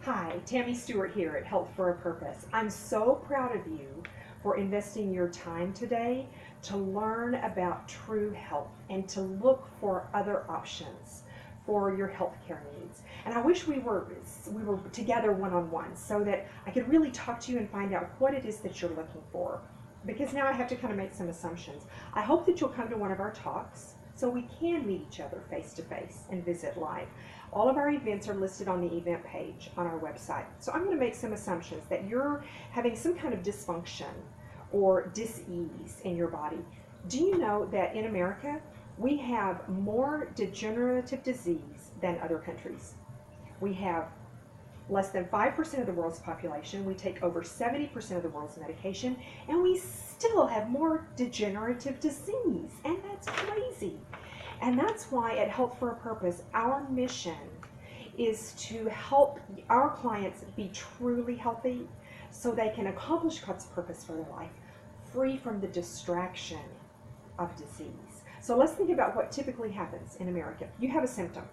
Hi, Tammy Stewart here at Health for a Purpose. I'm so proud of you for investing your time today to learn about true health and to look for other options for your healthcare needs. And I wish we were together one-on-one so that I could really talk to you and find out what it is that you're looking for. Because now I have to kind of make some assumptions. I hope that you'll come to one of our talks so we can meet each other face to face and visit live. All of our events are listed on the event page on our website. So I'm going to make some assumptions that you're having some kind of dysfunction or dis-ease in your body. Do you know that in America, we have more degenerative disease than other countries? We have less than 5% of the world's population. We take over 70% of the world's medication, and we still have more degenerative disease, and that's crazy. And that's why at Health for a Purpose, our mission is to help our clients be truly healthy so they can accomplish God's purpose for their life, free from the distraction of disease. So let's think about what typically happens in America. You have a symptom.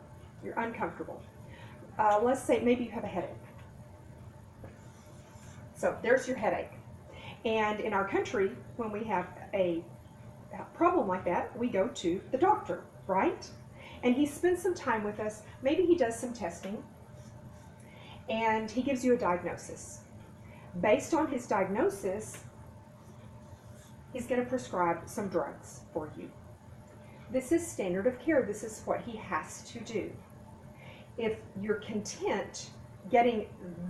You're uncomfortable. Let's say maybe you have a headache. So there's your headache. And in our country, when we have a problem like that, we go to the doctor, right? And he spends some time with us. Maybe he does some testing, and he gives you a diagnosis. Based on his diagnosis, he's going to prescribe some drugs for you. This is standard of care. This is what he has to do. If you're content getting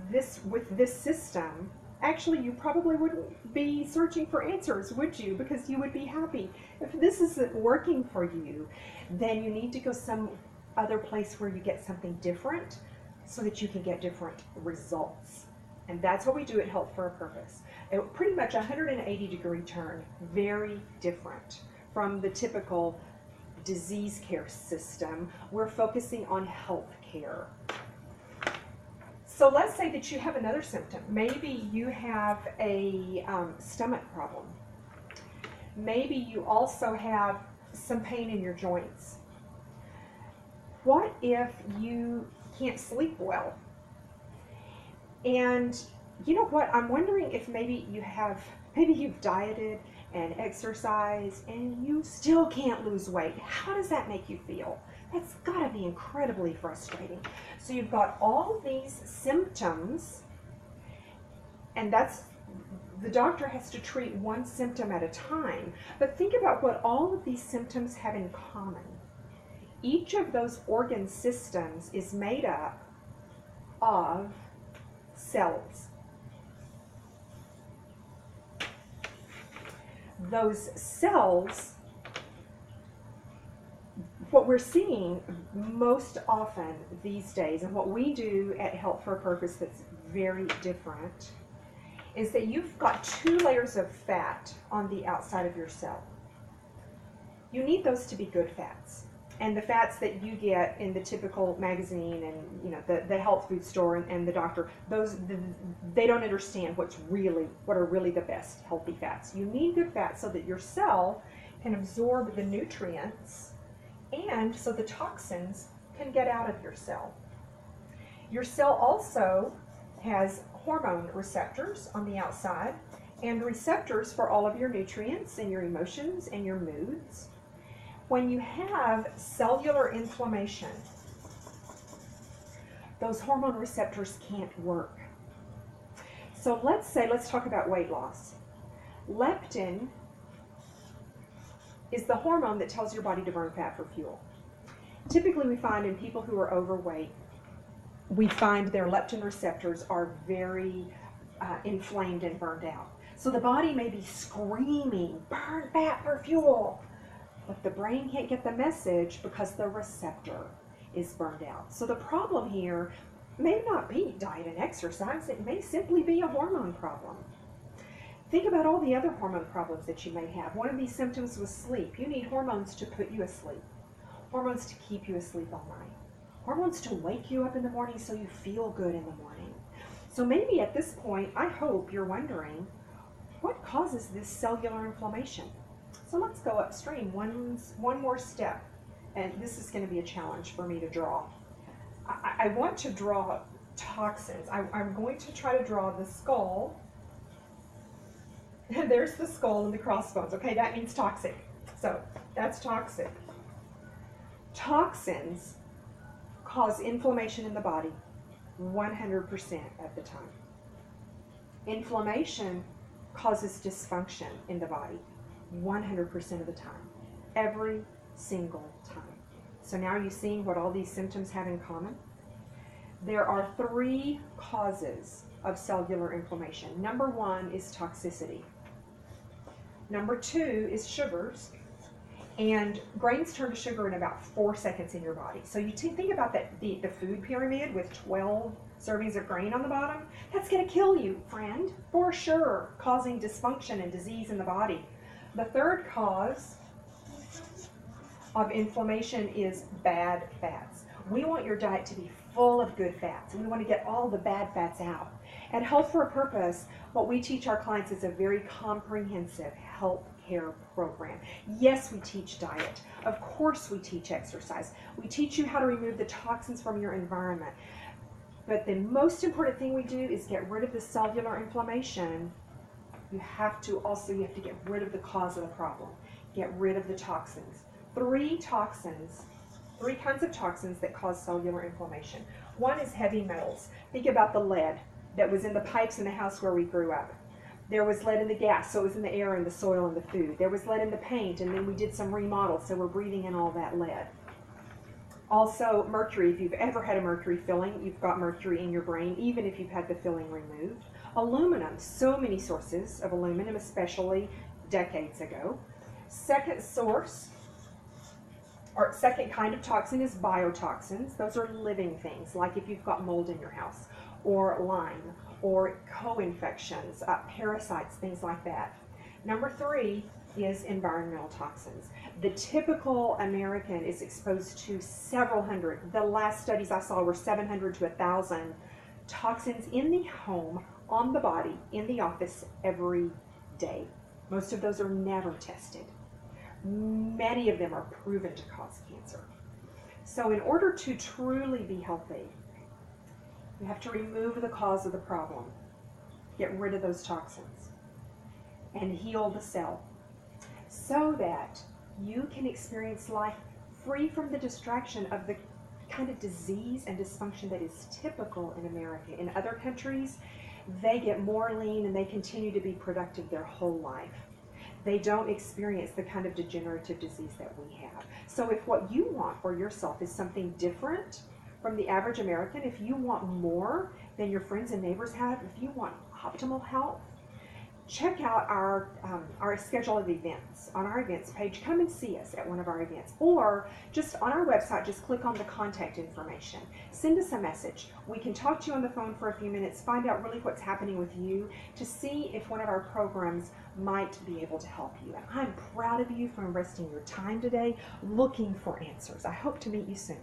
this with this system, actually you probably wouldn't be searching for answers, would you? Because you would be happy. If this isn't working for you, then you need to go some other place where you get something different so that you can get different results. And that's what we do at Health for a Purpose. Pretty much a 180-degree turn, very different from the typical disease care system. We're focusing on health care. So let's say that you have another symptom. Maybe you have a stomach problem. Maybe you also have some pain in your joints. What if you can't sleep well? And you know what? I'm wondering if maybe you've dieted and exercised and you still can't lose weight. How does that make you feel? That's got to be incredibly frustrating. So you've got all these symptoms, and the doctor has to treat one symptom at a time. But think about what all of these symptoms have in common. Each of those organ systems is made up of cells. Those cells, what we're seeing most often these days, and what we do at Health for a Purpose that's very different, is that you've got 2 layers of fat on the outside of your cell. You need those to be good fats. And the fats that you get in the typical magazine and the health food store and the doctor, they don't understand what are really the best healthy fats. You need good fats so that your cell can absorb the nutrients and so the toxins can get out of your cell. Your cell also has hormone receptors on the outside and receptors for all of your nutrients and your emotions and your moods. When you have cellular inflammation, those hormone receptors can't work. So let's talk about weight loss. Leptin is the hormone that tells your body to burn fat for fuel. Typically we find in people who are overweight, we find their leptin receptors are very inflamed and burned out. So the body may be screaming, burn fat for fuel, but the brain can't get the message because the receptor is burned out. So the problem here may not be diet and exercise, it may simply be a hormone problem. Think about all the other hormone problems that you may have. One of these symptoms was sleep. You need hormones to put you asleep, hormones to keep you asleep all night, hormones to wake you up in the morning so you feel good in the morning. So maybe at this point, I hope you're wondering, what causes this cellular inflammation? So let's go upstream one more step, and this is going to be a challenge for me to draw. I want to draw toxins. I'm going to try to draw the skull. There's the skull and the crossbones. Okay, that means toxic. So that's toxic. Toxins cause inflammation in the body 100% of the time. Inflammation causes dysfunction in the body 100% of the time. Every single time. So now are you seeing what all these symptoms have in common? There are 3 causes of cellular inflammation. Number 1 is toxicity. Number 2 is sugars. And grains turn to sugar in about 4 seconds in your body. So you think about that, the food pyramid with 12 servings of grain on the bottom. That's going to kill you, friend, for sure, causing dysfunction and disease in the body. The third cause of inflammation is bad fats. We want your diet to be full of good fats, and we want to get all the bad fats out. At Health for a Purpose, what we teach our clients is a very comprehensive health care program. Yes, we teach diet. Of course, we teach exercise. We teach you how to remove the toxins from your environment. But the most important thing we do is get rid of the cellular inflammation. You have to get rid of the cause of the problem. Get rid of the toxins. 3 kinds of toxins that cause cellular inflammation. One is heavy metals. Think about the lead that was in the pipes in the house where we grew up. There was lead in the gas, so it was in the air and the soil and the food. There was lead in the paint, and then we did some remodels, so we're breathing in all that lead. Also, mercury. If you've ever had a mercury filling, you've got mercury in your brain, even if you've had the filling removed. Aluminum. So many sources of aluminum, especially decades ago. Second kind of toxin is biotoxins. Those are living things, like if you've got mold in your house, or Lyme, or co-infections, parasites, things like that. Number 3 is environmental toxins. The typical American is exposed to several hundred. The last studies I saw were 700 to 1,000 toxins in the home, on the body, in the office every day. Most of those are never tested. Many of them are proven to cause cancer. So in order to truly be healthy, you have to remove the cause of the problem, get rid of those toxins, and heal the cell so that you can experience life free from the distraction of the kind of disease and dysfunction that is typical in America. In other countries, they get more lean and they continue to be productive their whole life. They don't experience the kind of degenerative disease that we have. So if what you want for yourself is something different from the average American, if you want more than your friends and neighbors have, if you want optimal health, check out our schedule of events on our events page. Come and see us at one of our events, or just on our website, just click on the contact information. Send us a message. We can talk to you on the phone for a few minutes, find out really what's happening with you, to see if one of our programs might be able to help you. And I'm proud of you for investing your time today looking for answers. I hope to meet you soon.